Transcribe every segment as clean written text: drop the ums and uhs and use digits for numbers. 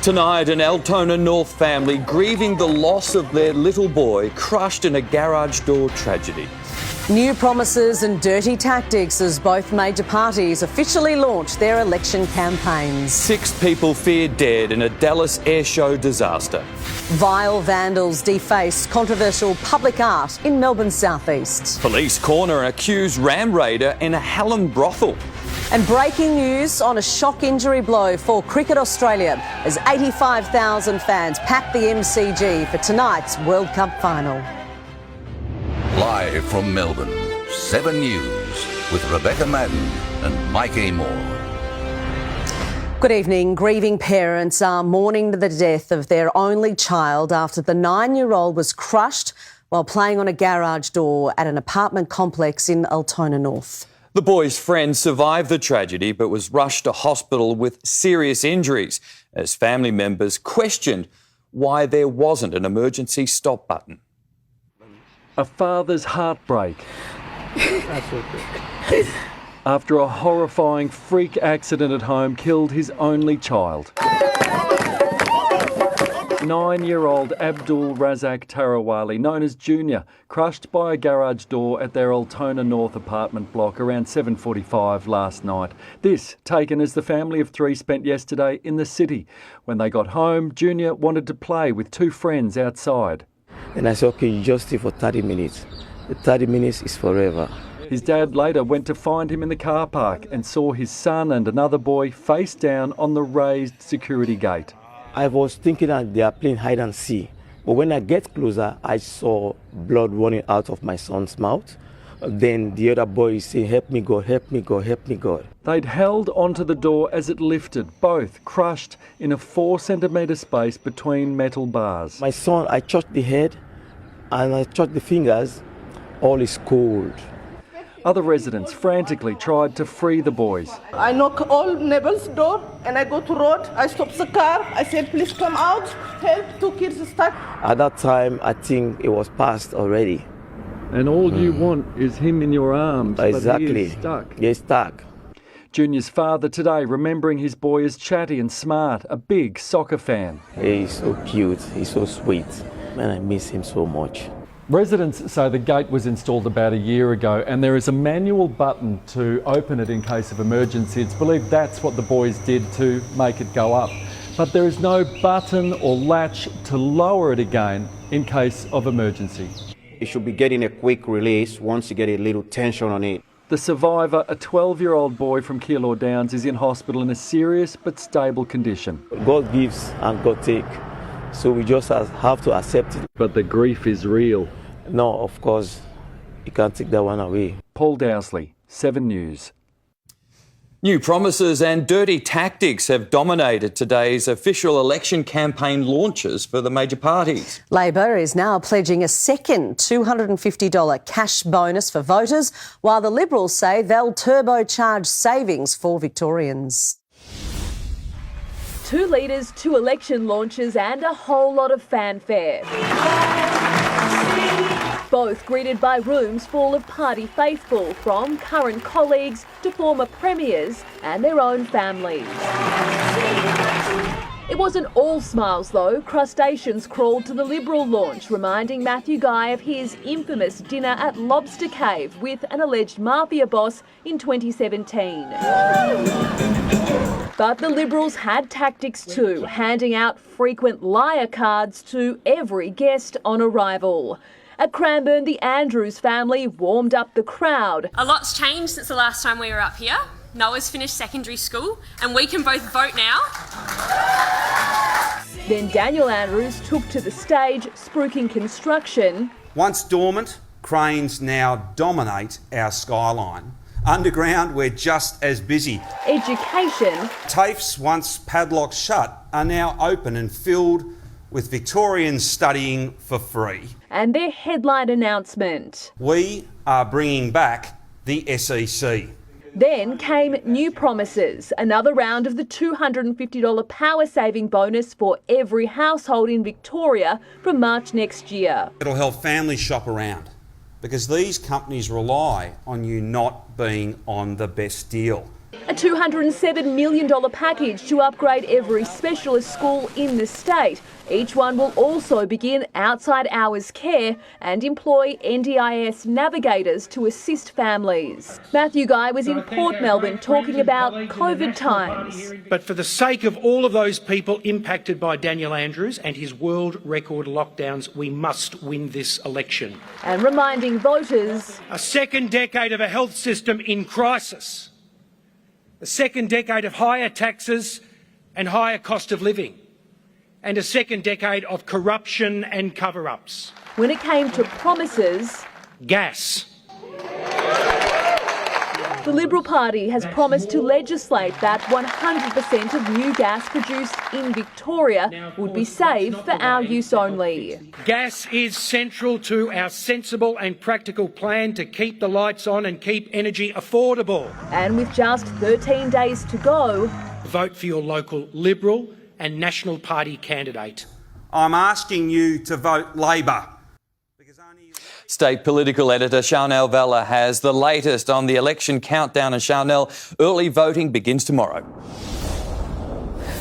Tonight, an Altona North family grieving the loss of their little boy crushed in a garage door tragedy. New promises and dirty tactics as both major parties officially launch their election campaigns. 6 people feared dead in a Dallas airshow disaster. Vile vandals deface controversial public art in Melbourne's southeast. Police corner an accused ram raider in a Hallam brothel. And breaking news on a shock injury blow for Cricket Australia as 85,000 fans packed the MCG for tonight's World Cup final. Live from Melbourne, 7 News with Rebecca Madden and Mike Amor. Good evening. Grieving parents are mourning the death of their only child after the 9-year-old was crushed while playing on a garage door at an apartment complex in Altona North. The boy's friend survived the tragedy but was rushed to hospital with serious injuries as family members questioned why there wasn't an emergency stop button. A father's heartbreak after a horrifying freak accident at home killed his only child. 9-year-old Abdul Razak Tarawali, known as Junior, crushed by a garage door at their Altona North apartment block around 7:45 last night. This taken as the family of 3 spent yesterday in the city. When they got home, Junior wanted to play with 2 friends outside. And I said, okay, you just stay for 30 minutes. The 30 minutes is forever. His dad later went to find him in the car park and saw his son and another boy face down on the raised security gate. I was thinking that they are playing hide and seek. But when I get closer, I saw blood running out of my son's mouth. Then the other boy is saying, help me God, help me God, help me God. They'd held onto the door as it lifted, both crushed in a 4-centimetre space between metal bars. My son, I touched the head and I touched the fingers. All is cold. Other residents frantically tried to free the boys. I knock all neighbors' door and I go to road. I stop the car. I said, please come out. Help, 2 kids stuck. At that time, I think it was past already. And all you want is him in your arms. Exactly. But he is stuck. He's stuck. Junior's father today remembering his boy as chatty and smart, a big soccer fan. He's so cute. He's so sweet. Man, I miss him so much. Residents say the gate was installed about a year ago and there is a manual button to open it in case of emergency. It's believed that's what the boys did to make it go up. But there is no button or latch to lower it again in case of emergency. It should be getting a quick release once you get a little tension on it. The survivor, a 12-year-old boy from Keilor Downs, is in hospital in a serious but stable condition. God gives and God takes, so we just have to accept it. But the grief is real. No, of course, you can't take that one away. Paul Dowsley, 7 News. New promises and dirty tactics have dominated today's official election campaign launches for the major parties. Labor is now pledging a second $250 cash bonus for voters, while the Liberals say they'll turbocharge savings for Victorians. 2 leaders, 2 election launches and a whole lot of fanfare. Both greeted by rooms full of party faithful, from current colleagues to former premiers and their own families. It wasn't all smiles though. Crustaceans crawled to the Liberal launch, reminding Matthew Guy of his infamous dinner at Lobster Cave with an alleged mafia boss in 2017. But the Liberals had tactics too, handing out frequent liar cards to every guest on arrival. At Cranbourne, the Andrews family warmed up the crowd. A lot's changed since the last time we were up here. Noah's finished secondary school and we can both vote now. Then Daniel Andrews took to the stage, spruiking construction. Once dormant, cranes now dominate our skyline. Underground, we're just as busy. Education. TAFEs, once padlocked shut, are now open and filled with Victorians studying for free. And their headline announcement. We are bringing back the SEC. Then came new promises, another round of the $250 power saving bonus for every household in Victoria from March next year. It'll help families shop around because these companies rely on you not being on the best deal. A $207 million package to upgrade every specialist school in the state. Each one will also begin outside hours care and employ NDIS navigators to assist families. Matthew Guy was in Port Melbourne talking about COVID times. But for the sake of all of those people impacted by Daniel Andrews and his world record lockdowns, we must win this election. And reminding voters, a second decade of a health system in crisis. A second decade of higher taxes and higher cost of living. And a second decade of corruption and cover-ups. When it came to promises, gas. The Liberal Party has promised to legislate that 100% of new gas produced in Victoria would be saved for our use only. Gas is central to our sensible and practical plan to keep the lights on and keep energy affordable. And with just 13 days to go, vote for your local Liberal and National Party candidate. I'm asking you to vote Labor. State political editor Chanel Vella has the latest on the election countdown. And Chanel, early voting begins tomorrow.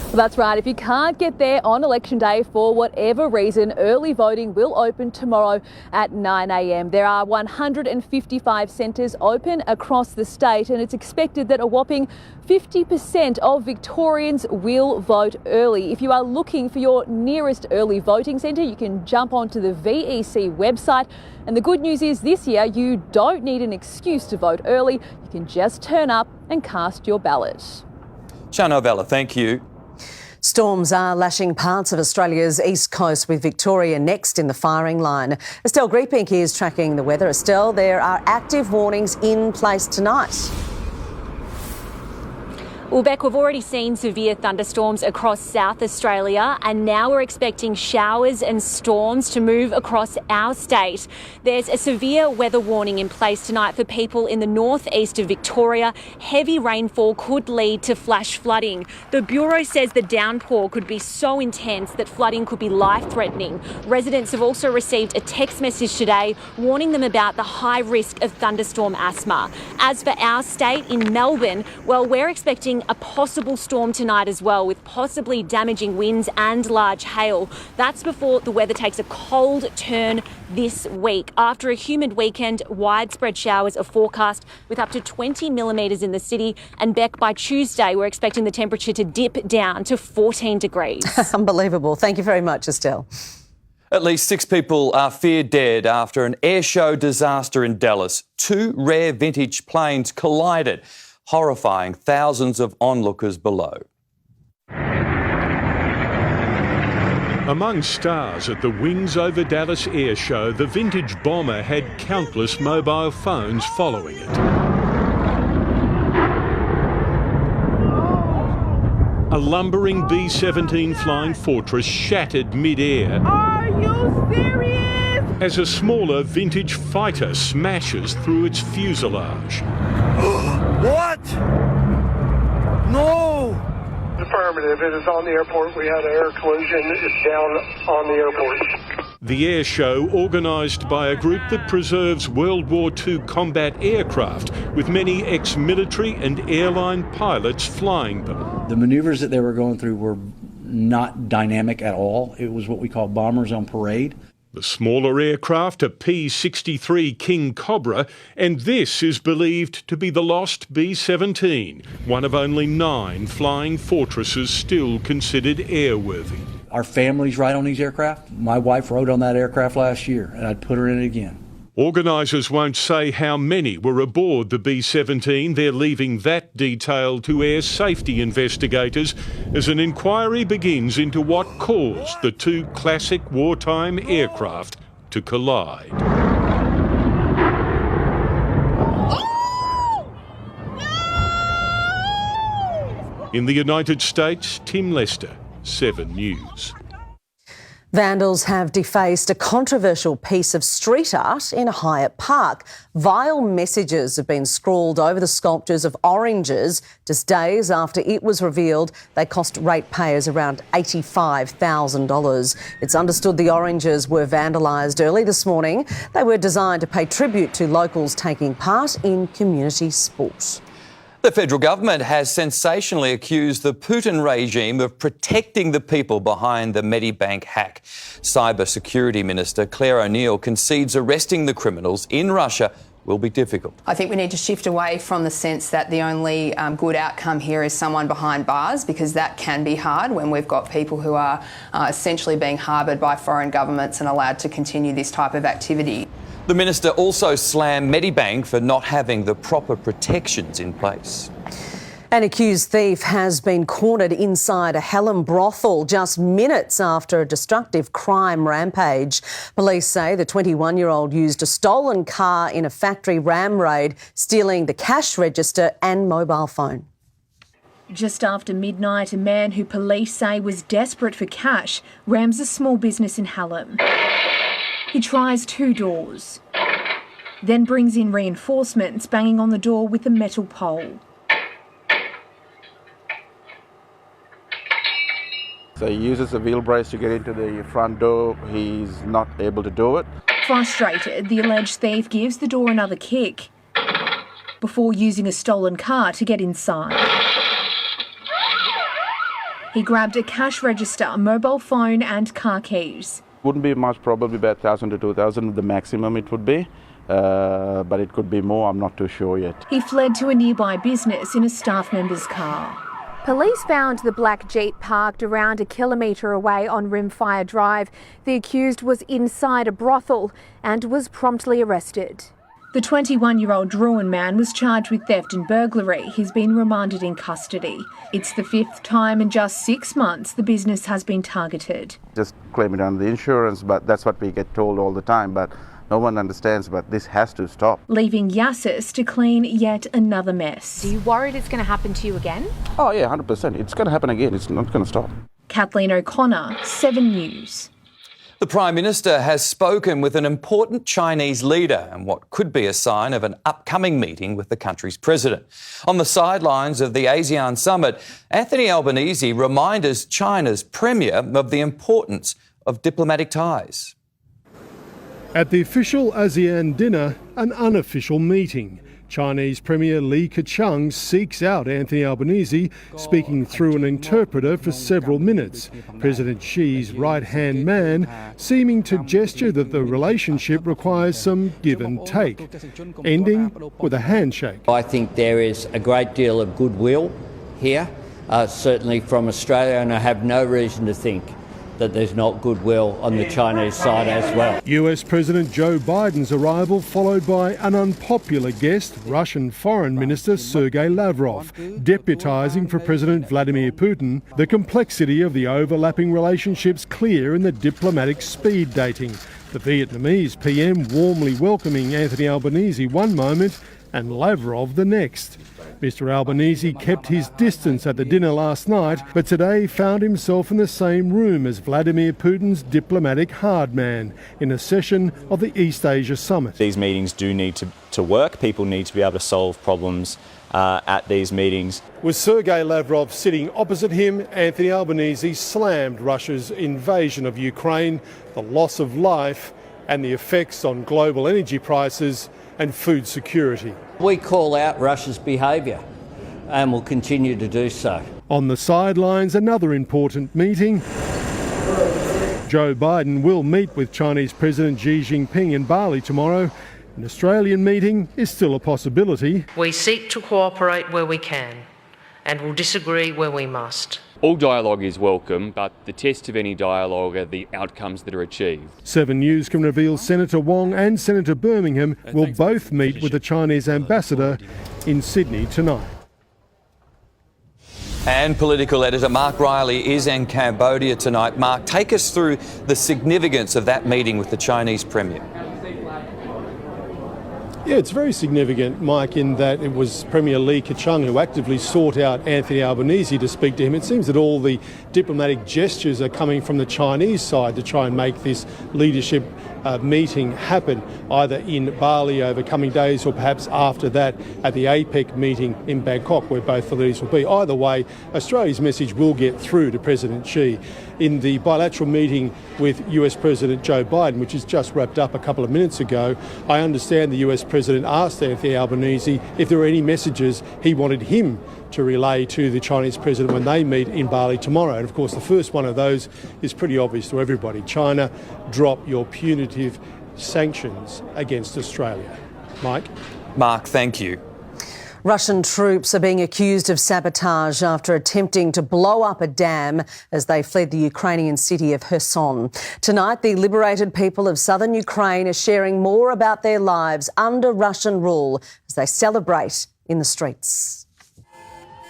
Well, that's right. If you can't get there on election day for whatever reason, early voting will open tomorrow at 9 a.m. There are 155 centres open across the state, and it's expected that a whopping 50% of Victorians will vote early. If you are looking for your nearest early voting centre, you can jump onto the VEC website. And the good news is this year you don't need an excuse to vote early. You can just turn up and cast your ballot. Chanel Vella, thank you. Storms are lashing parts of Australia's east coast, with Victoria next in the firing line. Estelle Greepink is tracking the weather. Estelle, there are active warnings in place tonight. Well, Beck, we've already seen severe thunderstorms across South Australia, and now we're expecting showers and storms to move across our state. There's a severe weather warning in place tonight for people in the northeast of Victoria. Heavy rainfall could lead to flash flooding. The Bureau says the downpour could be so intense that flooding could be life-threatening. Residents have also received a text message today warning them about the high risk of thunderstorm asthma. As for our state in Melbourne, well, we're expecting a possible storm tonight as well, with possibly damaging winds and large hail. That's before the weather takes a cold turn this week. After a humid weekend, widespread showers are forecast with up to 20 millimetres in the city. And Beck, by Tuesday, we're expecting the temperature to dip down to 14 degrees. Unbelievable. Thank you very much, Estelle. At least 6 people are feared dead after an airshow disaster in Dallas. 2 rare vintage planes collided, horrifying thousands of onlookers below. Among stars at the Wings Over Dallas air show, the vintage bomber had countless mobile phones following it. A lumbering B-17 Flying Fortress shattered mid-air. Are you serious? As a smaller vintage fighter smashes through its fuselage. What? No! Affirmative. It is on the airport. We had an air collision. It's down on the airport. The air show, organised by a group that preserves World War II combat aircraft, with many ex-military and airline pilots flying them. The manoeuvres that they were going through were not dynamic at all. It was what we call bombers on parade. The smaller aircraft, a P-63 King Cobra, and this is believed to be the lost B-17, one of only 9 flying fortresses still considered airworthy. Our families ride on these aircraft. My wife rode on that aircraft last year, and I'd put her in it again. Organisers won't say how many were aboard the B-17. They're leaving that detail to air safety investigators as an inquiry begins into what caused the 2 classic wartime aircraft to collide. In the United States, Tim Lester, 7 News. Vandals have defaced a controversial piece of street art in Hyatt Park. Vile messages have been scrawled over the sculptures of oranges just days after it was revealed they cost ratepayers around $85,000. It's understood the oranges were vandalised early this morning. They were designed to pay tribute to locals taking part in community sport. The federal government has sensationally accused the Putin regime of protecting the people behind the Medibank hack. Cybersecurity Minister Claire O'Neill concedes arresting the criminals in Russia will be difficult. I think we need to shift away from the sense that the only good outcome here is someone behind bars, because that can be hard when we've got people who are essentially being harboured by foreign governments and allowed to continue this type of activity. The minister also slammed Medibank for not having the proper protections in place. An accused thief has been cornered inside a Helen brothel just minutes after a destructive crime rampage. Police say the 21-year-old used a stolen car in a factory ram raid, stealing the cash register and mobile phone. Just after midnight, a man who police say was desperate for cash rams a small business in Hallam. He tries 2 doors, then brings in reinforcements, banging on the door with a metal pole. So he uses a wheel brace to get into the front door. He's not able to do it. Frustrated, the alleged thief gives the door another kick before using a stolen car to get inside. He grabbed a cash register, a mobile phone and car keys. Wouldn't be much, probably about 1,000 to 2,000, the maximum it would be. But it could be more, I'm not too sure yet. He fled to a nearby business in a staff member's car. Police found the black Jeep parked around 1 kilometre away on Rimfire Drive. The accused was inside a brothel and was promptly arrested. The 21-year-old Druin man was charged with theft and burglary. He's been remanded in custody. It's the 5th time in just 6 months the business has been targeted. Just claim it under the insurance, but that's what we get told all the time. But no one understands, but this has to stop. Leaving Yassis to clean yet another mess. Are you worried it's going to happen to you again? Oh yeah, 100%. It's going to happen again. It's not going to stop. Kathleen O'Connor, 7 News. The Prime Minister has spoken with an important Chinese leader and what could be a sign of an upcoming meeting with the country's president. On the sidelines of the ASEAN summit, Anthony Albanese reminded China's premier of the importance of diplomatic ties. At the official ASEAN dinner, an unofficial meeting. Chinese Premier Li Keqiang seeks out Anthony Albanese, speaking through an interpreter for several minutes. President Xi's right-hand man, seeming to gesture that the relationship requires some give and take, ending with a handshake. I think there is a great deal of goodwill here, certainly from Australia, and I have no reason to think that there's not goodwill on the Chinese side as well. US President Joe Biden's arrival followed by an unpopular guest, Russian Foreign Minister Sergei Lavrov, deputising for President Vladimir Putin. The complexity of the overlapping relationships clear in the diplomatic speed dating. The Vietnamese PM warmly welcoming Anthony Albanese one moment and Lavrov the next. Mr Albanese kept his distance at the dinner last night, but today found himself in the same room as Vladimir Putin's diplomatic hard man in a session of the East Asia Summit. These meetings do need to work. People need to be able to solve problems at these meetings. With Sergei Lavrov sitting opposite him, Anthony Albanese slammed Russia's invasion of Ukraine, the loss of life and the effects on global energy prices and food security. We call out Russia's behaviour and will continue to do so. On the sidelines, another important meeting. Joe Biden will meet with Chinese President Xi Jinping in Bali tomorrow. An Australian meeting is still a possibility. We seek to cooperate where we can and will disagree where we must. All dialogue is welcome, but the test of any dialogue are the outcomes that are achieved. 7 News can reveal Senator Wong and Senator Birmingham will both meet with the Chinese ambassador in Sydney tonight. And political editor Mark Riley is in Cambodia tonight. Mark, take us through the significance of that meeting with the Chinese Premier. Yeah, it's very significant, Mike, in that it was Premier Li Keqiang who actively sought out Anthony Albanese to speak to him. It seems that all the diplomatic gestures are coming from the Chinese side to try and make this leadership meeting happen, either in Bali over coming days or perhaps after that at the APEC meeting in Bangkok, where both the leaders will be. Either way, Australia's message will get through to President Xi. In the bilateral meeting with US President Joe Biden, which has just wrapped up a couple of minutes ago, I understand the US President asked Anthony Albanese if there were any messages he wanted him to relay to the Chinese President when they meet in Bali tomorrow. And of course, the first one of those is pretty obvious to everybody. China, drop your punitive sanctions against Australia. Mike? Mark, thank you. Russian troops are being accused of sabotage after attempting to blow up a dam as they fled the Ukrainian city of Kherson. Tonight, the liberated people of southern Ukraine are sharing more about their lives under Russian rule as they celebrate in the streets.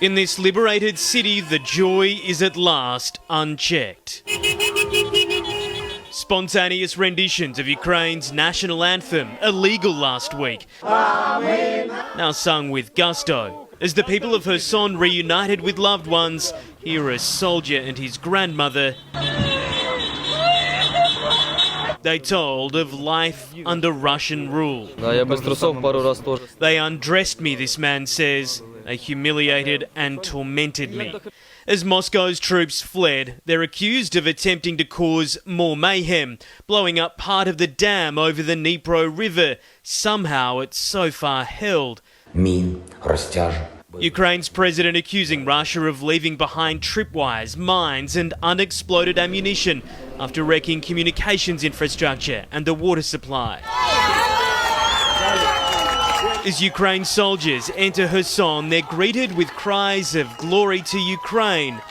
In this liberated city, the joy is at last unchecked. Spontaneous renditions of Ukraine's national anthem, illegal last week, now sung with gusto. As the people of Kherson reunited with loved ones, here a soldier and his grandmother, they told of life under Russian rule. They undressed me, this man says. They humiliated and tormented me. As Moscow's troops fled, they're accused of attempting to cause more mayhem, blowing up part of the dam over the Dnipro River. Somehow it's so far held. Ukraine's president accusing Russia of leaving behind tripwires, mines and unexploded ammunition after wrecking communications infrastructure and the water supply. As Ukraine soldiers enter Kherson, they're greeted with cries of glory to Ukraine.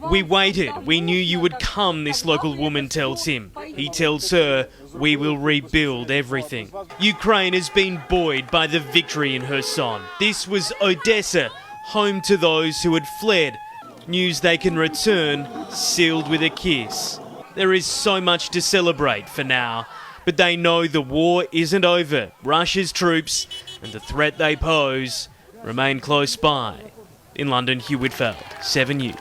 We waited, we knew you would come, this local woman tells him. He tells her, we will rebuild everything. Ukraine has been buoyed by the victory in Kherson. This was Odessa, home to those who had fled. News they can return, sealed with a kiss. There is so much to celebrate for now. But they know the war isn't over. Russia's troops and the threat they pose remain close by. In London, Hugh Whitfield, 7 News.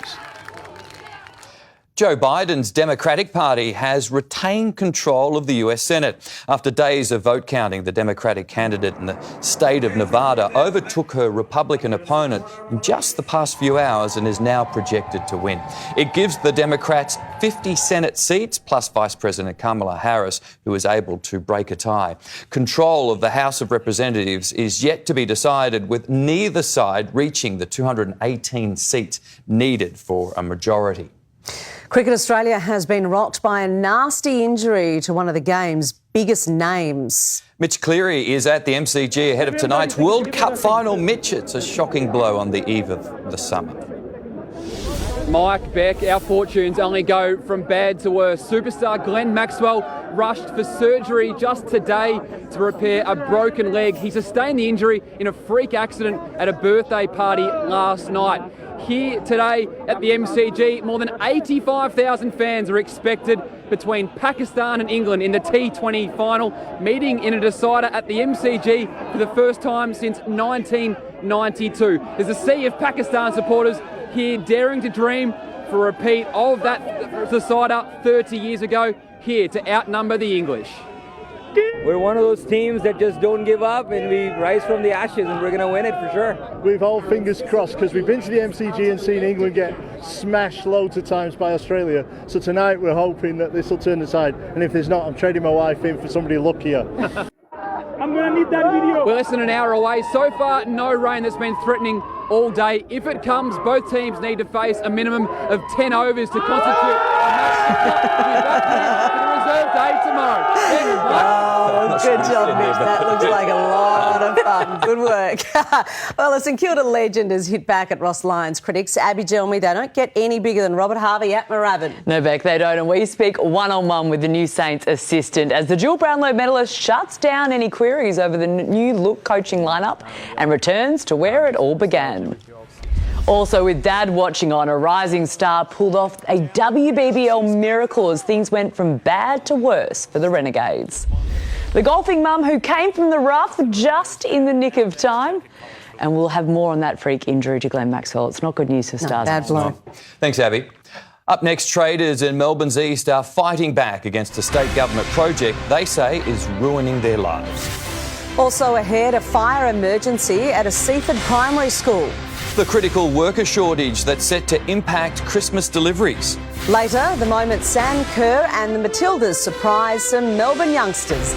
Joe Biden's Democratic Party has retained control of the US Senate. After days of vote counting, the Democratic candidate in the state of Nevada overtook her Republican opponent in just the past few hours and is now projected to win. It gives the Democrats 50 Senate seats, plus Vice President Kamala Harris, who is able to break a tie. Control of the House of Representatives is yet to be decided, with neither side reaching the 218 seats needed for a majority. Cricket Australia has been rocked by a nasty injury to one of the game's biggest names. Mitch Cleary is at the MCG ahead of tonight's World Cup final. Mitch, it's a shocking blow on the eve of the summer. Mike, Beck, our fortunes only go from bad to worse. Superstar Glenn Maxwell rushed for surgery just today to repair a broken leg. He sustained the injury in a freak accident at a birthday party last night. Here today at the MCG, more than 85,000 fans are expected between Pakistan and England in the T20 final, meeting in a decider at the MCG for the first time since 1992. There's a sea of Pakistan supporters here daring to dream for a repeat of that decider 30 years ago, here to outnumber the English. We're one of those teams that just don't give up, and we rise from the ashes, and we're going to win it for sure. We've all fingers crossed, because we've been to the MCG and seen England get smashed loads of times by Australia. So tonight we're hoping that this will turn the tide, and if there's not, I'm trading my wife in for somebody luckier. I'm going to need that video. We're less than an hour away. So far, no rain that's been threatening all day. If it comes, both teams need to face a minimum of 10 overs to constitute the reserve day tomorrow. Oh, good job, Mitch. That looks like a lot of fun. Good work. Well, a St Kilda legend has hit back at Ross Lyon's critics. Abby Gelmy, they don't get any bigger than Robert Harvey at Moorabbin. No, Beck, they don't. And we speak one-on-one with the new Saints assistant as the dual Brownlow medalist shuts down any queries over the new look coaching lineup and returns to where it all began. Also, with Dad watching on, a rising star pulled off a WBBL miracle as things went from bad to worse for the Renegades. The golfing mum who came from the rough just in the nick of time. And we'll have more on that freak injury to Glenn Maxwell. It's not good news for stars. Bad blow. Thanks, Abby. Up next, traders in Melbourne's east are fighting back against a state government project they say is ruining their lives. Also ahead, a fire emergency at a Seaford primary school. The critical worker shortage that's set to impact Christmas deliveries. Later, the moment Sam Kerr and the Matildas surprise some Melbourne youngsters.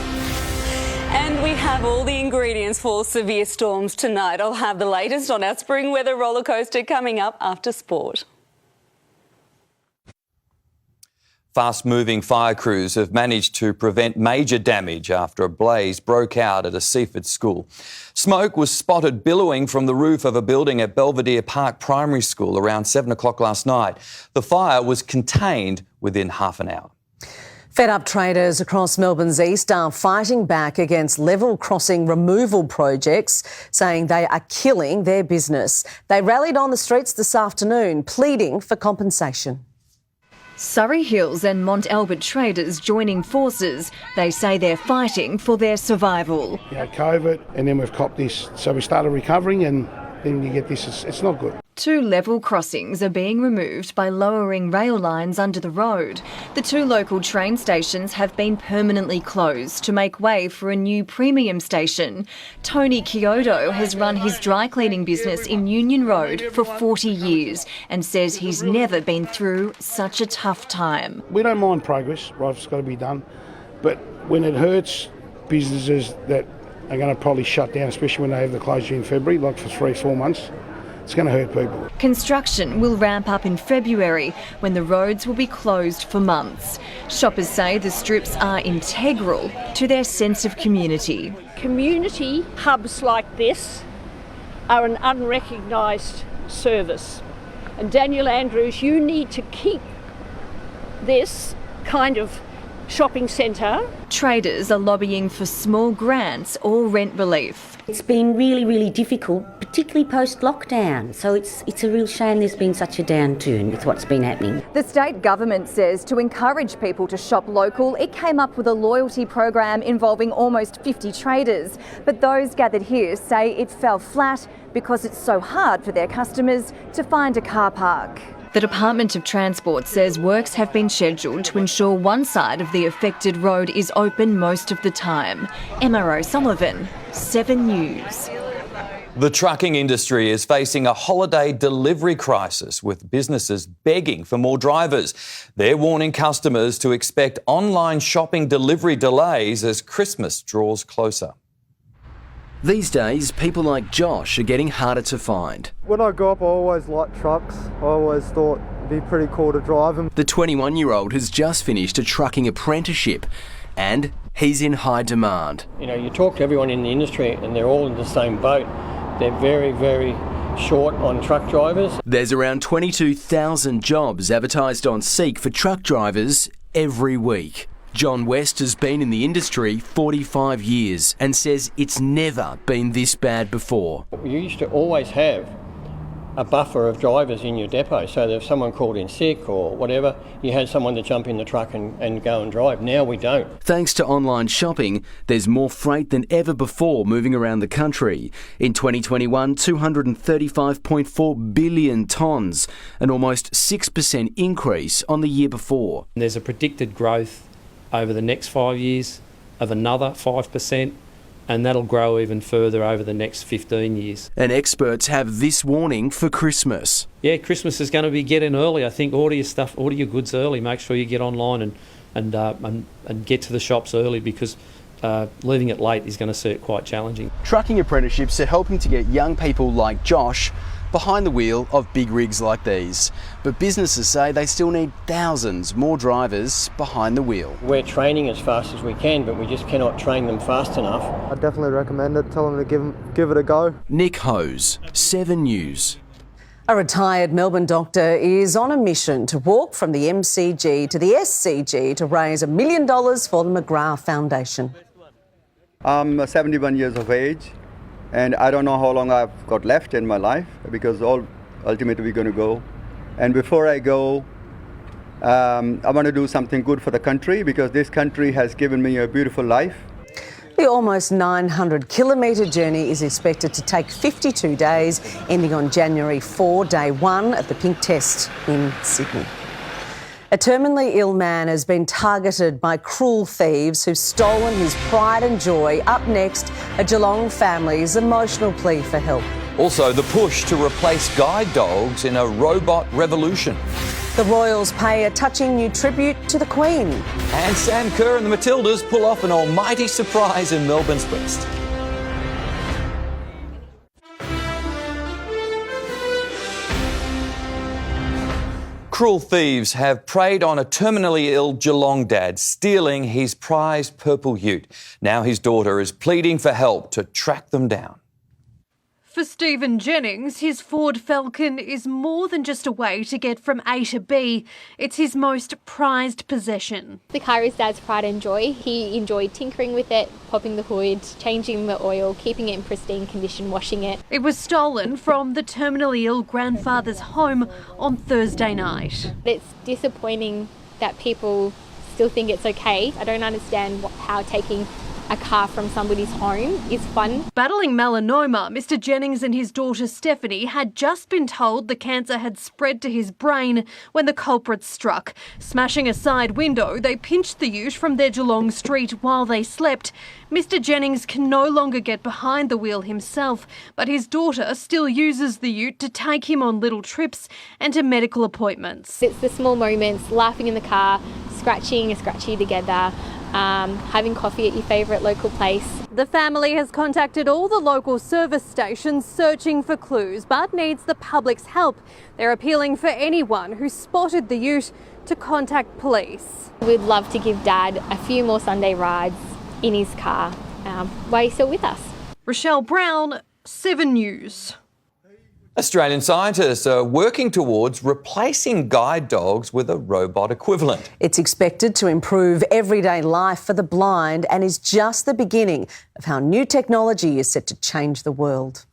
And we have all the ingredients for severe storms tonight. I'll have the latest on our spring weather rollercoaster coming up after sport. Fast-moving fire crews have managed to prevent major damage after a blaze broke out at a Seaford school. Smoke was spotted billowing from the roof of a building at Belvedere Park Primary School around 7 o'clock last night. The fire was contained within half an hour. Fed-up traders across Melbourne's east are fighting back against level crossing removal projects, saying they are killing their business. They rallied on the streets this afternoon, pleading for compensation. Surrey Hills and Mont Albert traders joining forces. They say they're fighting for their survival. You had COVID and then we've copped this, so we started recovering and then you get this, it's not good. 2 level crossings are being removed by lowering rail lines under the road. The 2 local train stations have been permanently closed to make way for a new premium station. Tony Kyoto has run his dry cleaning business in Union Road for 40 years and says he's never been through such a tough time. We don't mind progress, right, it's got to be done, but when it hurts businesses that are going to probably shut down, especially when they have the closure in February, like for 3-4 months, it's going to hurt people. Construction will ramp up in February when the roads will be closed for months. Shoppers say the strips are integral to their sense of community. Community hubs like this are an unrecognised service. And Daniel Andrews, you need to keep this kind of shopping centre. Traders are lobbying for small grants or rent relief. It's been really, really difficult, particularly post-lockdown. So it's a real shame there's been such a downturn with what's been happening. The state government says to encourage people to shop local, it came up with a loyalty program involving almost 50 traders. But those gathered here say it fell flat because it's so hard for their customers to find a car park. The Department of Transport says works have been scheduled to ensure one side of the affected road is open most of the time. Emma O'Sullivan, 7 News. The trucking industry is facing a holiday delivery crisis, with businesses begging for more drivers. They're warning customers to expect online shopping delivery delays as Christmas draws closer. These days, people like Josh are getting harder to find. When I grew up, I always liked trucks. I always thought it'd be pretty cool to drive them. The 21-year-old has just finished a trucking apprenticeship and he's in high demand. You know, you talk to everyone in the industry and they're all in the same boat. They're very, very short on truck drivers. There's around 22,000 jobs advertised on Seek for truck drivers every week. John West has been in the industry 45 years and says it's never been this bad before. You used to always have a buffer of drivers in your depot, so that if someone called in sick or whatever, you had someone to jump in the truck and go and drive. Now we don't. Thanks to online shopping, there's more freight than ever before moving around the country. In 2021, 235.4 billion tonnes, an almost 6% increase on the year before. There's a predicted growth over the next 5 years of another 5%, and that'll grow even further over the next 15 years. And experts have this warning for Christmas. Yeah, Christmas is going to be getting early. I think order your stuff, order your goods early. Make sure you get online and get to the shops early, because leaving it late is going to see it quite challenging. Trucking apprenticeships are helping to get young people like Josh behind the wheel of big rigs like these. But businesses say they still need thousands more drivers behind the wheel. We're training as fast as we can, but we just cannot train them fast enough. I definitely recommend it. Tell them to give it a go. Nick Hose, 7 News. A retired Melbourne doctor is on a mission to walk from the MCG to the SCG to raise $1 million for the McGrath Foundation. I'm 71 years of age, and I don't know how long I've got left in my life, because ultimately we're going to go. And before I go, I want to do something good for the country, because this country has given me a beautiful life. The almost 900-kilometre journey is expected to take 52 days, ending on January 4, day 1 at the Pink Test in Sydney. A terminally ill man has been targeted by cruel thieves who've stolen his pride and joy. Up next, a Geelong family's emotional plea for help. Also, the push to replace guide dogs in a robot revolution. The Royals pay a touching new tribute to the Queen. And Sam Kerr and the Matildas pull off an almighty surprise in Melbourne's west. Cruel thieves have preyed on a terminally ill Geelong dad, stealing his prized purple ute. Now his daughter is pleading for help to track them down. For Stephen Jennings, his Ford Falcon is more than just a way to get from A to B. It's his most prized possession. The car is Dad's pride and joy. He enjoyed tinkering with it, popping the hood, changing the oil, keeping it in pristine condition, washing it. It was stolen from the terminally ill grandfather's home on Thursday night. It's disappointing that people still think it's okay. I don't understand how taking a car from somebody's home is fun. Battling melanoma, Mr. Jennings and his daughter Stephanie had just been told the cancer had spread to his brain when the culprits struck. Smashing a side window, they pinched the ute from their Geelong street while they slept. Mr. Jennings can no longer get behind the wheel himself, but his daughter still uses the ute to take him on little trips and to medical appointments. It's the small moments, laughing in the car, scratching a scratchy together, having coffee at your favourite local place. The family has contacted all the local service stations searching for clues, but needs the public's help. They're appealing for anyone who spotted the ute to contact police. We'd love to give Dad a few more Sunday rides in his car while he's still with us. Rochelle Brown, 7 News. Australian scientists are working towards replacing guide dogs with a robot equivalent. It's expected to improve everyday life for the blind and is just the beginning of how new technology is set to change the world.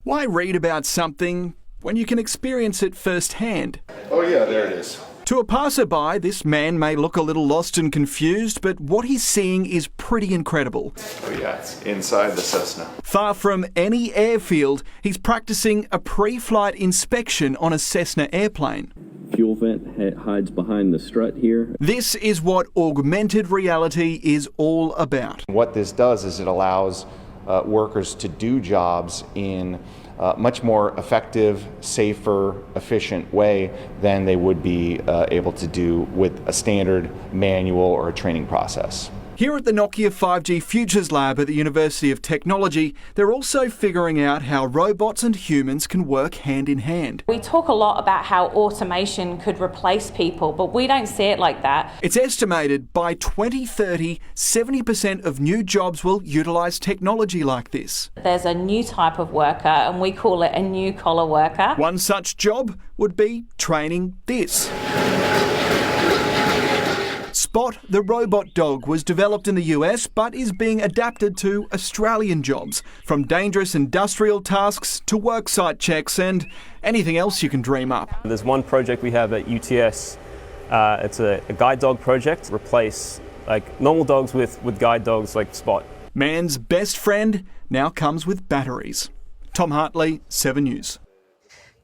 Why read about something when you can experience it firsthand? Oh yeah, there it is. To a passerby, this man may look a little lost and confused, but what he's seeing is pretty incredible. Oh yeah, it's inside the Cessna. Far from any airfield, he's practicing a pre-flight inspection on a Cessna airplane. Fuel vent hides behind the strut here. This is what augmented reality is all about. What this does is it allows workers to do jobs in much more effective, safer, efficient way than they would be able to do with a standard manual or a training process. Here at the Nokia 5G Futures Lab at the University of Technology, they're also figuring out how robots and humans can work hand in hand. We talk a lot about how automation could replace people, but we don't see it like that. It's estimated by 2030, 70% of new jobs will utilise technology like this. There's a new type of worker, and we call it a new collar worker. One such job would be training this. Spot, the robot dog, was developed in the US but is being adapted to Australian jobs, from dangerous industrial tasks to worksite checks and anything else you can dream up. There's one project we have at UTS. It's a guide dog project, replace normal dogs with guide dogs like Spot. Man's best friend now comes with batteries. Tom Hartley, 7 News.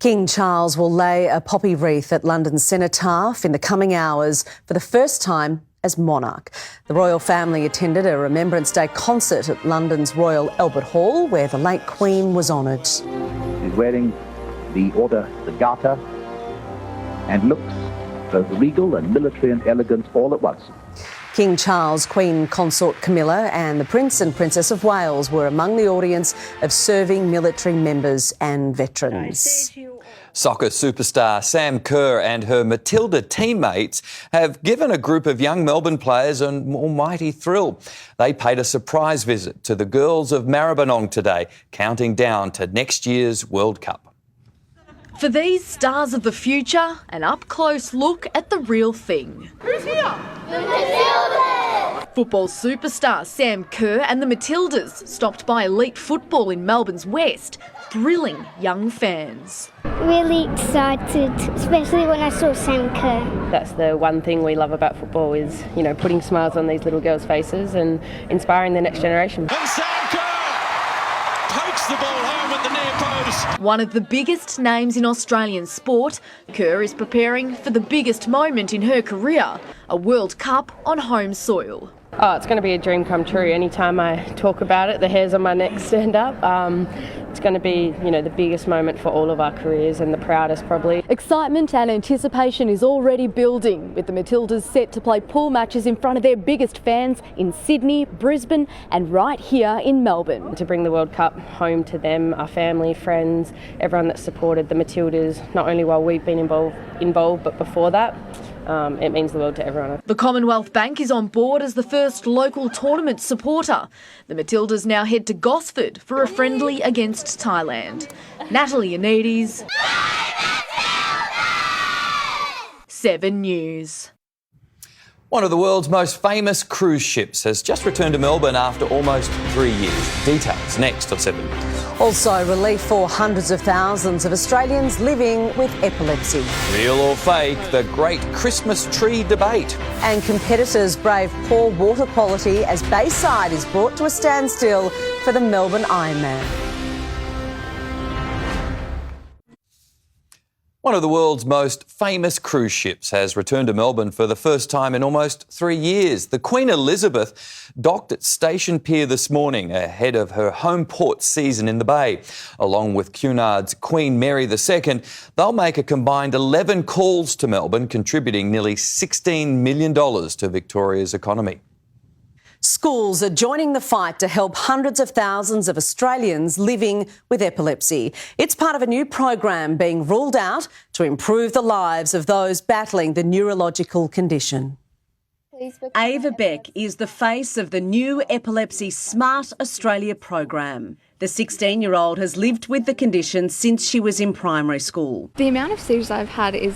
King Charles will lay a poppy wreath at London's cenotaph in the coming hours for the first time as monarch. The royal family attended a Remembrance Day concert at London's Royal Albert Hall, where the late Queen was honoured. He's wearing the Order the Garter and looks both regal and military and elegant all at once. King Charles, Queen Consort Camilla and the Prince and Princess of Wales were among the audience of serving military members and veterans. Soccer superstar Sam Kerr and her Matilda teammates have given a group of young Melbourne players an almighty thrill. They paid a surprise visit to the girls of Maribyrnong today, counting down to next year's World Cup. For these stars of the future, an up-close look at the real thing. Who's here? The Matildas! Football superstar Sam Kerr and the Matildas stopped by elite football in Melbourne's West, thrilling young fans. Really excited, especially when I saw Sam Kerr. That's the one thing we love about football is, putting smiles on these little girls' faces and inspiring the next generation. And Sam Kerr pokes the ball home at the near post. One of the biggest names in Australian sport, Kerr is preparing for the biggest moment in her career, a World Cup on home soil. Oh, it's going to be a dream come true. Anytime I talk about it, the hairs on my neck stand up. It's going to be, the biggest moment for all of our careers and the proudest probably. Excitement and anticipation is already building, with the Matildas set to play pool matches in front of their biggest fans in Sydney, Brisbane and right here in Melbourne. To bring the World Cup home to them, our family, friends, everyone that supported the Matildas, not only while we've been involved but before that. It means the world to everyone. The Commonwealth Bank is on board as the first local tournament supporter. The Matildas now head to Gosford for a friendly against Thailand. Natalie Anides, 7 News. One of the world's most famous cruise ships has just returned to Melbourne after almost 3 years. Details next on 7 News. Also, relief for hundreds of thousands of Australians living with epilepsy. Real or fake, the great Christmas tree debate. And competitors brave poor water quality as Bayside is brought to a standstill for the Melbourne Ironman. One of the world's most famous cruise ships has returned to Melbourne for the first time in almost 3 years. The Queen Elizabeth docked at Station Pier this morning ahead of her home port season in the Bay. Along with Cunard's Queen Mary II, they'll make a combined 11 calls to Melbourne, contributing nearly $16 million to Victoria's economy. Schools are joining the fight to help hundreds of thousands of Australians living with epilepsy. It's part of a new program being rolled out to improve the lives of those battling the neurological condition. Ava Beck is the face of the new Epilepsy Smart Australia program. The 16-year-old has lived with the condition since she was in primary school. The amount of seizures I've had is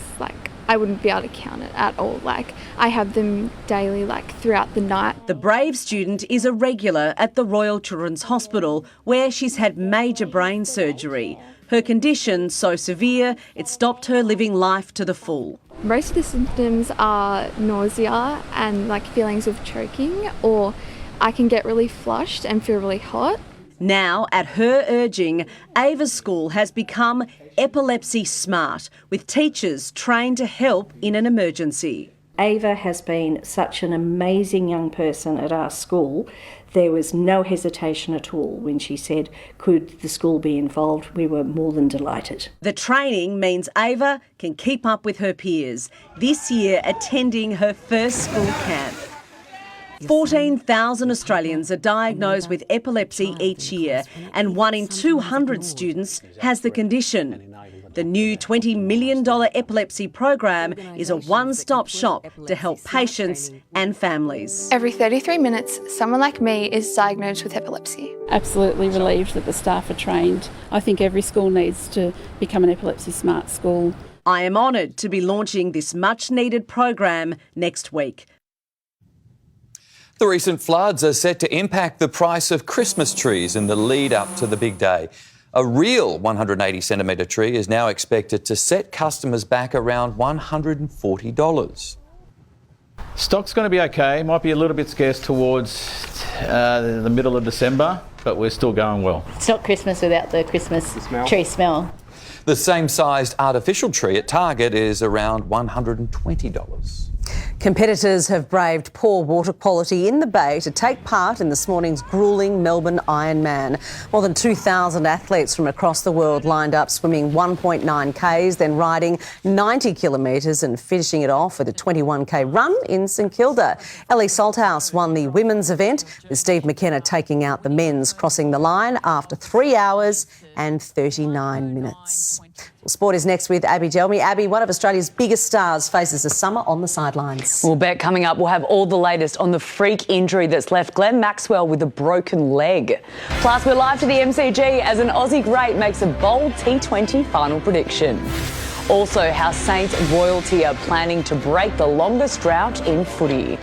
I wouldn't be able to count it at all. I have them daily, throughout the night. The brave student is a regular at the Royal Children's Hospital, where she's had major brain surgery. Her condition so severe, it stopped her living life to the full. Most of the symptoms are nausea and feelings of choking, or I can get really flushed and feel really hot. Now, at her urging, Ava's school has become Epilepsy Smart, with teachers trained to help in an emergency. Ava has been such an amazing young person at our school. There was no hesitation at all when she said, could the school be involved? We were more than delighted. The training means Ava can keep up with her peers, this year attending her first school camp. 14,000 Australians are diagnosed with epilepsy each year, and 1 in 200 students has the condition. The new $20 million epilepsy program is a one-stop shop to help patients and families. Every 33 minutes, someone like me is diagnosed with epilepsy. Absolutely relieved that the staff are trained. I think every school needs to become an epilepsy smart school. I am honoured to be launching this much-needed program next week. The recent floods are set to impact the price of Christmas trees in the lead up to the big day. A real 180 centimetre tree is now expected to set customers back around $140. Stock's going to be okay. Might be a little bit scarce towards the middle of December, but we're still going well. It's not Christmas without the Christmas tree smell. The same-sized artificial tree at Target is around $120. Competitors have braved poor water quality in the Bay to take part in this morning's gruelling Melbourne Ironman. More than 2,000 athletes from across the world lined up swimming 1.9 Ks, then riding 90 kilometres and finishing it off with a 21K run in St Kilda. Ellie Salthouse won the women's event, with Steve McKenna taking out the men's, crossing the line after 3 hours and 39 minutes. Well, sport is next with Abby Delmy. Abby, one of Australia's biggest stars faces a summer on the sidelines. Well, Beck, coming up, we'll have all the latest on the freak injury that's left Glenn Maxwell with a broken leg. Plus, we're live to the MCG as an Aussie great makes a bold T20 final prediction. Also, how Saints royalty are planning to break the longest drought in footy.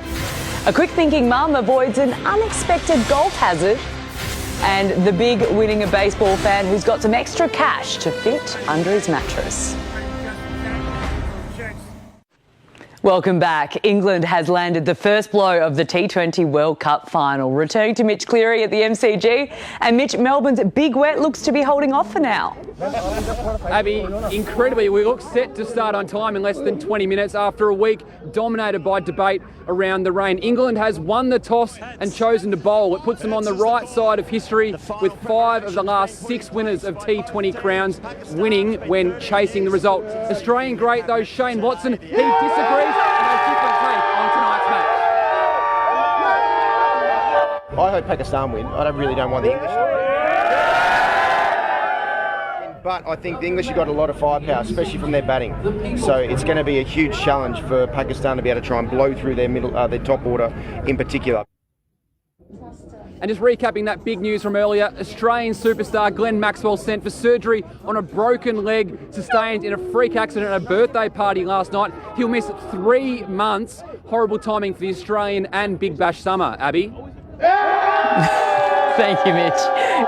A quick-thinking mum avoids an unexpected golf hazard. And the big winning a baseball fan who's got some extra cash to fit under his mattress. Welcome back. England has landed the first blow of the T20 World Cup final. Returning to Mitch Cleary at the MCG, and Mitch, Melbourne's big wet looks to be holding off for now. Abby, incredibly, we look set to start on time in less than 20 minutes after a week dominated by debate around the rain. England has won the toss and chosen to bowl. It puts them on the right side of history, with 5 of the last 6 winners of T20 crowns winning when chasing the result. Australian great, though, Shane Watson, he disagrees. I hope Pakistan win. I really don't want the English to win. But I think the English have got a lot of firepower, especially from their batting. So it's going to be a huge challenge for Pakistan to be able to try and blow through their their top order in particular. And just recapping that big news from earlier, Australian superstar Glenn Maxwell sent for surgery on a broken leg sustained in a freak accident at a birthday party last night. He'll miss 3 months. Horrible timing for the Australian and Big Bash summer. Abby? Thank you, Mitch.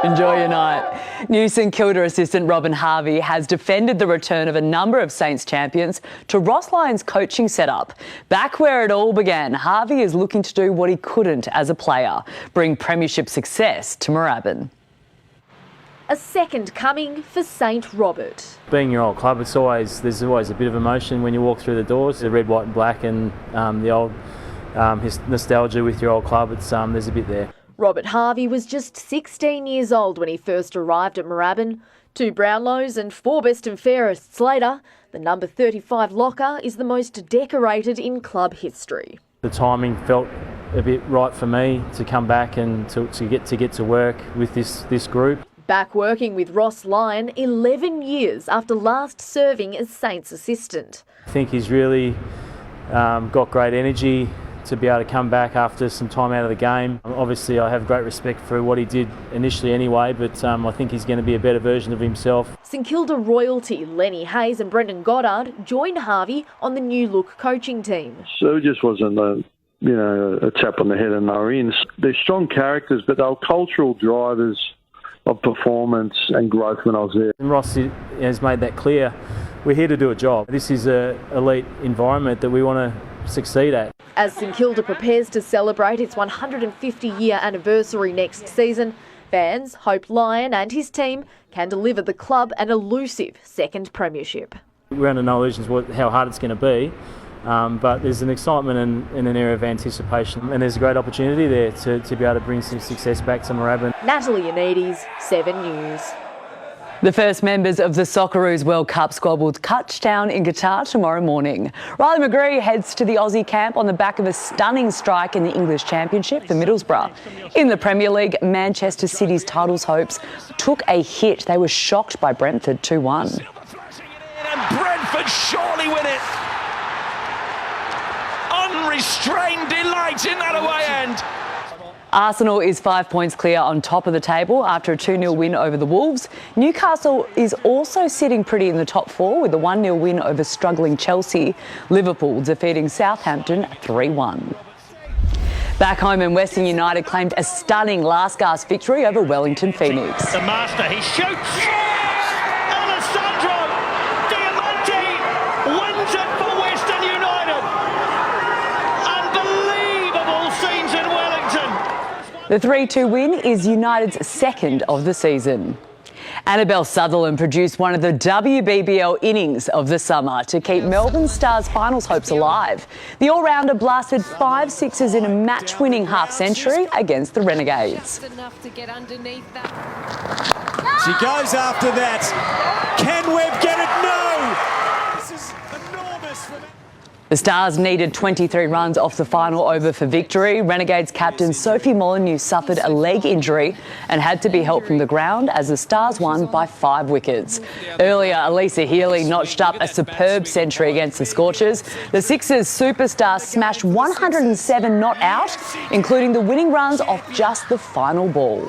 Enjoy your night. New St Kilda assistant Robin Harvey has defended the return of a number of Saints champions to Ross Lyon's coaching setup. Back where it all began, Harvey is looking to do what he couldn't as a player, bring premiership success to Moorabbin. A second coming for St Robert. Being your old club, there's always a bit of emotion when you walk through the doors. The red, white and black and the old his nostalgia with your old club, there's a bit there. Robert Harvey was just 16 years old when he first arrived at Moorabbin. 2 Brownlows and 4 best and fairests later, the number 35 locker is the most decorated in club history. The timing felt a bit right for me to come back and to get to work with this group. Back working with Ross Lyon 11 years after last serving as Saints assistant. I think he's really got great energy to be able to come back after some time out of the game. Obviously, I have great respect for what he did initially anyway, but I think he's going to be a better version of himself. St Kilda royalty Lenny Hayes and Brendan Goddard joined Harvey on the new look coaching team. So it just wasn't a tap on the head and they're in. They're strong characters, but they're cultural drivers of performance and growth when I was there. And Ross has made that clear. We're here to do a job. This is an elite environment that we want to succeed at. As St Kilda prepares to celebrate its 150-year anniversary next season, fans hope Lyon and his team can deliver the club an elusive second premiership. We're under no illusions how hard it's going to be, but there's an excitement and an air of anticipation, and there's a great opportunity there to be able to bring some success back to Moorabbin. Natalie Anides, 7 News. The first members of the Socceroos World Cup squad will touch down in Qatar tomorrow morning. Riley McGree heads to the Aussie camp on the back of a stunning strike in the English Championship for Middlesbrough. In the Premier League, Manchester City's titles hopes took a hit. They were shocked by Brentford 2-1. And Brentford surely win it. Unrestrained delight in that away end. Arsenal is 5 points clear on top of the table after a 2-0 win over the Wolves. Newcastle is also sitting pretty in the top 4 with a 1-0 win over struggling Chelsea. Liverpool defeating Southampton 3-1. Back home in Western United claimed a stunning last gasp victory over Wellington Phoenix. The master, he shoots! Alessandro Diamante wins it for Western United! Unbelievable scenes in Wellington! The 3-2 win is United's second of the season. Annabelle Sutherland produced one of the WBBL innings of the summer to keep Melbourne Stars finals hopes alive. The all-rounder blasted 5 sixes in a match-winning half-century against the Renegades. She goes after that. Can Webb get it? No! This is enormous for them. The Stars needed 23 runs off the final over for victory. Renegades captain Sophie Molyneux suffered a leg injury and had to be helped from the ground as the Stars won by 5 wickets. Earlier, Elisa Healy notched up a superb century against the Scorchers. The Sixers superstar smashed 107 not out, including the winning runs off just the final ball.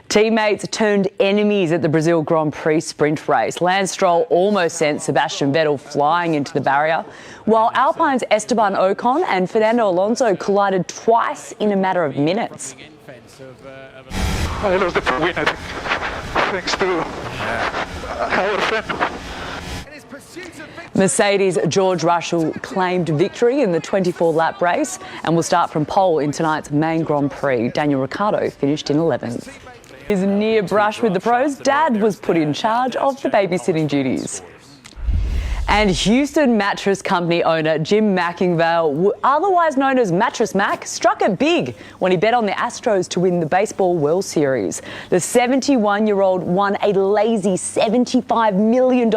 Teammates turned enemies at the Brazil Grand Prix sprint race. Lance Stroll almost sent Sebastian Vettel flying into the barrier, while Alpine's Esteban Ocon and Fernando Alonso collided twice in a matter of minutes. I lost the win, thanks to our friend. Mercedes' George Russell claimed victory in the 24-lap race and will start from pole in tonight's main Grand Prix. Daniel Ricciardo finished in 11th. His near brush with the pros, Dad was put in charge of the babysitting duties. And Houston mattress company owner Jim McIngvale, otherwise known as Mattress Mac, struck it big when he bet on the Astros to win the Baseball World Series. The 71-year-old won a lazy $75 million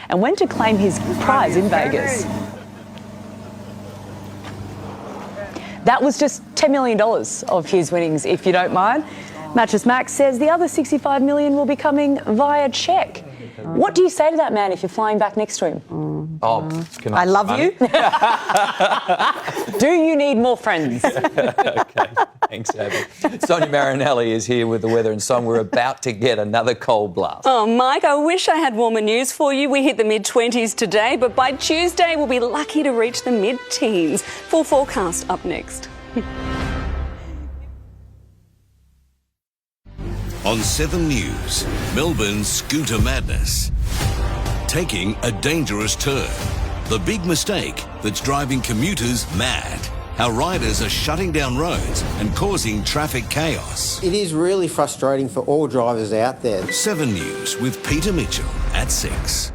and went to claim his prize in Vegas. That was just $10 million of his winnings, if you don't mind. Mattress Mac says the other $65 million will be coming via cheque. What do you say to that man if you're flying back next to him? I love you. Do you need more friends? Okay, thanks, Abby. Sonia Marinelli is here with the weather and song. We're about to get another cold blast. Oh, Mike, I wish I had warmer news for you. We hit the mid-20s today, but by Tuesday we'll be lucky to reach the mid-teens. Full forecast up next. On 7 News, Melbourne's scooter madness taking a dangerous turn. The big mistake that's driving commuters mad. How riders are shutting down roads and causing traffic chaos. It is really frustrating for all drivers out there. 7 News with Peter Mitchell at 6.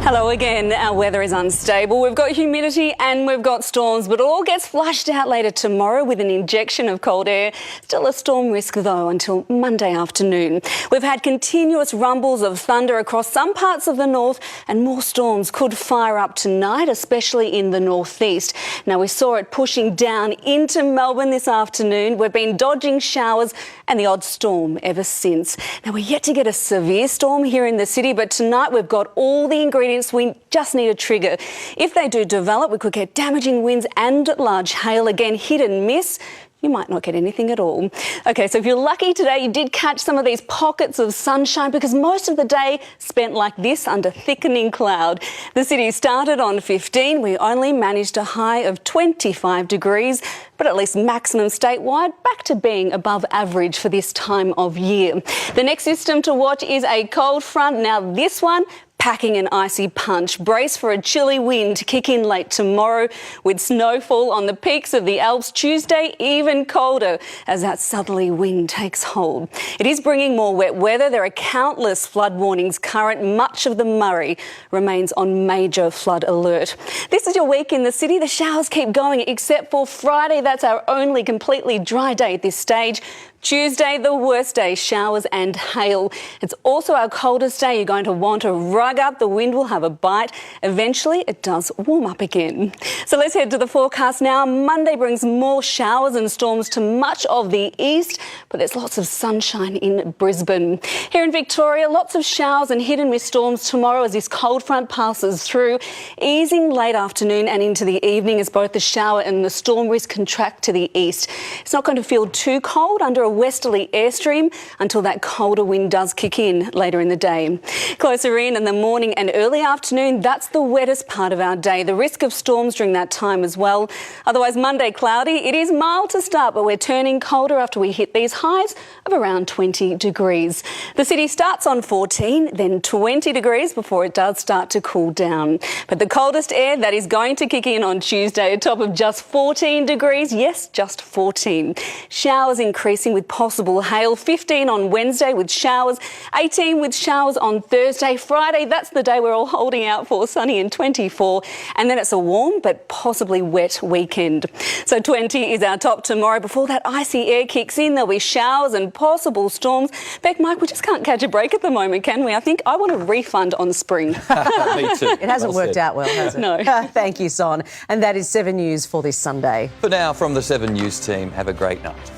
Hello again. Our weather is unstable. We've got humidity and we've got storms, but it all gets flushed out later tomorrow with an injection of cold air. Still a storm risk, though, until Monday afternoon. We've had continuous rumbles of thunder across some parts of the north, and more storms could fire up tonight, especially in the northeast. Now, we saw it pushing down into Melbourne this afternoon. We've been dodging showers and the odd storm ever since. Now, we're yet to get a severe storm here in the city, but tonight we've got all the ingredients we just need a trigger. If they do develop, we could get damaging winds and large hail. Again, hit and miss. You might not get anything at all. OK, so if you're lucky today, you did catch some of these pockets of sunshine, because most of the day spent like this under thickening cloud. The city started on 15. We only managed a high of 25 degrees, but at least maximum statewide, back to being above average for this time of year. The next system to watch is a cold front. Now, this one packing an icy punch. Brace for a chilly wind to kick in late tomorrow, with snowfall on the peaks of the Alps. Tuesday, even colder as that southerly wind takes hold. It is bringing more wet weather. There are countless flood warnings current. Much of the Murray remains on major flood alert. This is your week in the city. The showers keep going, except for Friday. That's our only completely dry day at this stage. Tuesday, the worst day, showers and hail. It's also our coldest day. You're going to want to rug up. The wind will have a bite. Eventually, it does warm up again. So let's head to the forecast now. Monday brings more showers and storms to much of the east, but there's lots of sunshine in Brisbane. Here in Victoria, lots of showers and hit and miss storms tomorrow as this cold front passes through, easing late afternoon and into the evening as both the shower and the storm risk contract to the east. It's not going to feel too cold under a westerly airstream until that colder wind does kick in later in the day. Closer in the morning and early afternoon, that's the wettest part of our day. The risk of storms during that time as well. Otherwise, Monday cloudy. It is mild to start, but we're turning colder after we hit these highs of around 20 degrees. The city starts on 14, then 20 degrees before it does start to cool down. But the coldest air, that is going to kick in on Tuesday, a top of just 14 degrees. Yes, just 14. Showers increasing with possible hail. 15 on Wednesday with showers. 18 with showers on Thursday. Friday, that's the day we're all holding out for, sunny and 24. And then it's a warm but possibly wet weekend. So 20 is our top tomorrow. Before that icy air kicks in, there'll be showers and possible storms. Beck, Mike, we just can't catch a break at the moment, can we? I think I want a refund on spring. Me too. It hasn't worked out well, has it? No. Thank you, Son. And that is 7 News for this Sunday. For now, from the 7 News team, have a great night.